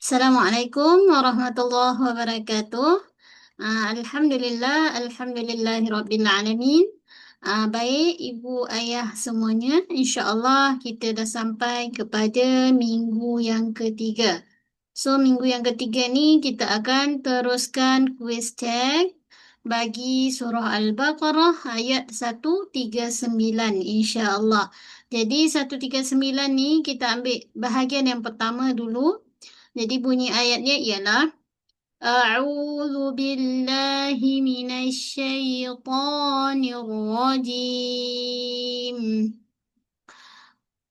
Assalamualaikum warahmatullahi wabarakatuh. Alhamdulillahirabbil alamin. Baik ibu ayah semuanya, insya-Allah kita dah sampai kepada minggu yang ketiga. So minggu yang ketiga ni kita akan teruskan kuis tag bagi surah Al-Baqarah ayat 139 insya-Allah. Jadi 139 ni kita ambil bahagian yang pertama dulu. Jadi bunyi ayatnya ialah A'udzu billahi minasy syaithanir rajim.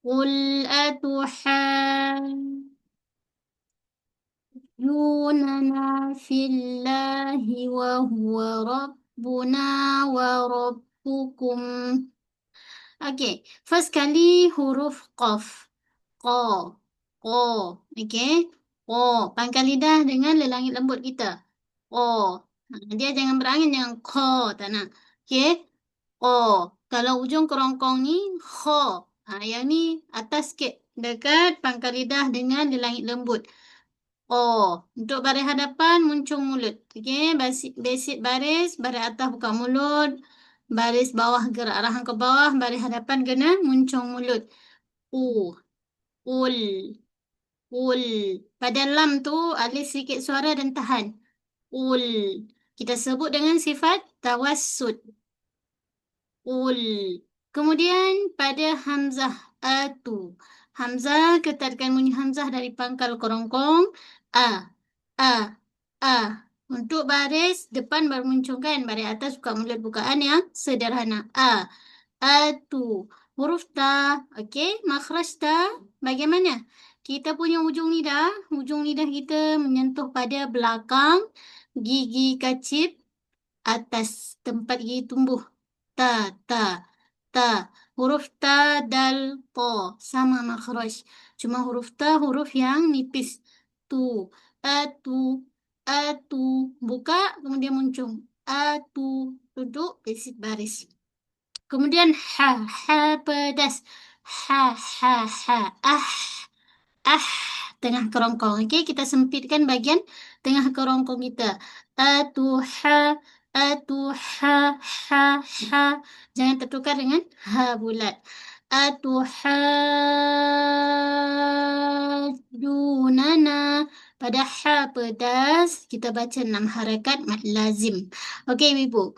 Qul atuhajjunana fillahi wa huwa rabbuna wa rabbukum. Okey, first kali huruf qaf. Qa, qa, okey. Qa, pangkal lidah dengan lelangit lembut kita. Qa. Dia jangan berangin, jangan qa, tak nak. Okey. Qa. Kalau ujung kerongkong ni, kha. Yang ni atas sikit, dekat pangkal lidah dengan lelangit lembut. Qa. Untuk baris hadapan, muncung mulut. Okey, basic baris atas buka mulut. Baris bawah gerak arahan ke bawah, baris hadapan kena muncung mulut. U, ul, ul. Pada lam tu alif sikit suara dan tahan. Ul. Kita sebut dengan sifat tawassut. Ul. Kemudian pada hamzah atu. Hamzah ketatkan bunyi hamzah dari pangkal kerongkong. A, a, a. Untuk baris depan baru muncul kan, baris atas buka mulut bukaan yang sederhana. A, atu. Huruf ta, okey, makhraj ta. Bagaimana? Kita punya ujung lidah kita menyentuh pada belakang gigi kacip atas tempat gigi tumbuh. Ta, ta, ta. Huruf ta, dal, ta. Sama makhraj. Cuma huruf ta huruf yang nipis. Tu, atu, atu. Buka, kemudian muncul. Atu. Duduk, basic baris. Kemudian ha pedas. Ha, tengah kerongkong. Okey, kita sempitkan bahagian tengah kerongkong kita. Atuha, ha. Jangan tertukar dengan ha bulat. Atuhajjunana. Pada ha pedas, kita baca 6 harakat mad lazim. Okey, Ibu.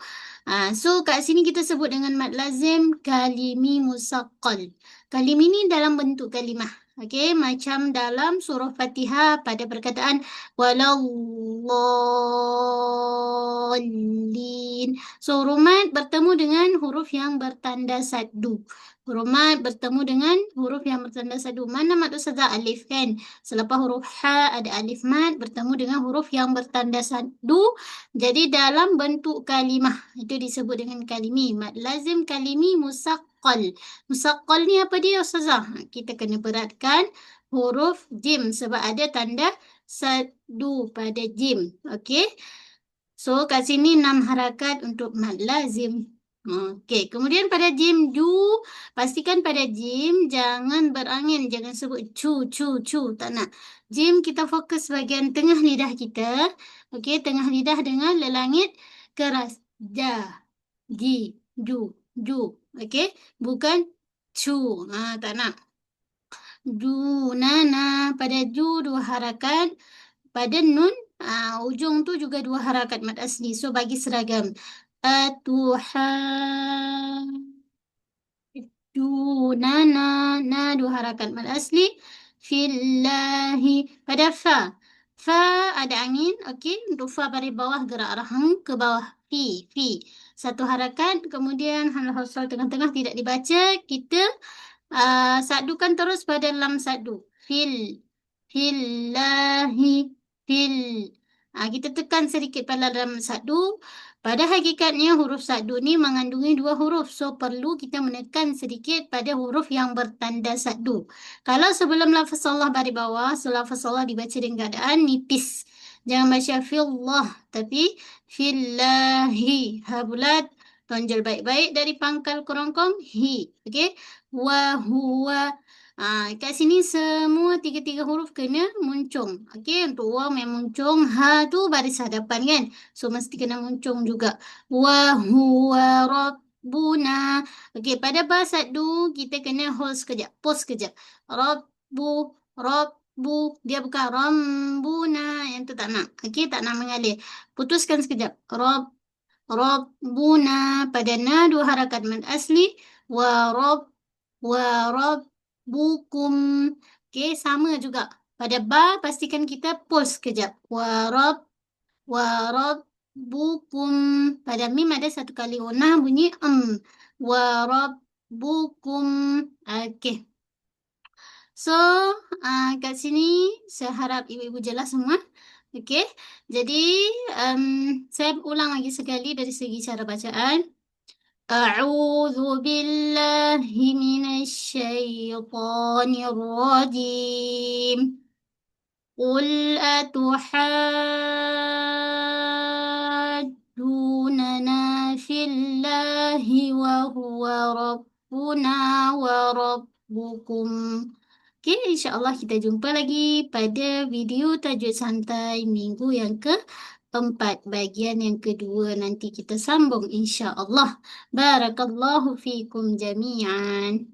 So kat sini kita sebut dengan mad lazim kalimi musaqqal. Kalim ini dalam bentuk kalimah. Okey, macam dalam surah Fatihah pada perkataan walallin. So huruf bertemu dengan huruf yang bertanda sadu. Huruf bertemu dengan huruf yang bertanda sadu. Mana mad ustazah? Alif kan? Selepas huruf ha ada alif mad bertemu dengan huruf yang bertanda sadu. Jadi dalam bentuk kalimah. Itu disebut dengan kalimi. Mad lazim kalimi musaqqal. Musaqqal ni apa dia ustazah? Kita kena beratkan huruf jim sebab ada tanda sadu pada jim. Okey. So kat sini 6 harakat untuk mad lazim. Okey, kemudian pada jim ju, pastikan pada jim jangan berangin, jangan sebut cu, tak nak. Jim kita fokus bahagian tengah lidah kita. Okey, tengah lidah dengan lelangit keras. Ja, ji, ju. Okey, bukan cu. Tak nak. Ju, nana. Pada ju 2 harakat. Pada nun, ujung tu juga 2 harakat mad asli. So bagi seragam. Atuhajjunana. Na 2 harakat mad asli. Fillahi. Pada fa. Fa ada angin. Okey, untuk fa baris bawah gerak arahan ke bawah. Fi. 1 harakat. Kemudian hamzah wasal tengah-tengah tidak dibaca. Kita sadukan terus pada lam sadu. Fillahi. Kita tekan sedikit pada lam sadu. Pada hakikatnya huruf sadu ni mengandungi 2 huruf. So perlu kita menekan sedikit pada huruf yang bertanda sadu. Kalau sebelum lafaz Allah baris bawah, so lafaz Allah dibaca dengan keadaan nipis. Jangan baca fillah, tapi fillahi. Ha bulat, tonjol baik-baik dari pangkal kerongkong hi. Okey. Wa huwa. Kat sini semua tiga-tiga huruf kena muncung. Okey, untuk waw yang muncung. Ha tu baris hadapan kan. So, mesti kena muncung juga. Wa huwa rabbuna. Okey, pada bahasa tu kita kena hold sekejap. Pause sekejap. Rabbu, rabbu. Dia bukan rambuna. Yang tu tak nak. Okey, tak nak mengalir. Putuskan sekejap. Rabbuna. Pada na dua harakat mad asli. Wa rabbukum. Okey, sama juga. Pada ba, pastikan kita pause sekejap. Wa rabbukum. Pada mim ada satu kali unah bunyi Wa rabbukum. Okey. So, kat sini saya harap ibu-ibu jelas semua. Okey. Jadi, saya ulang lagi sekali dari segi cara bacaan. أعوذ بالله من الشيطان الرجيم قل أتحاجوننا في الله وهو ربنا وربكم. Okay, insyaAllah kita jumpa lagi pada video tajuk santai minggu yang keempat. Bahagian yang kedua nanti kita sambung insyaAllah. Barakallahu fikum jami'an.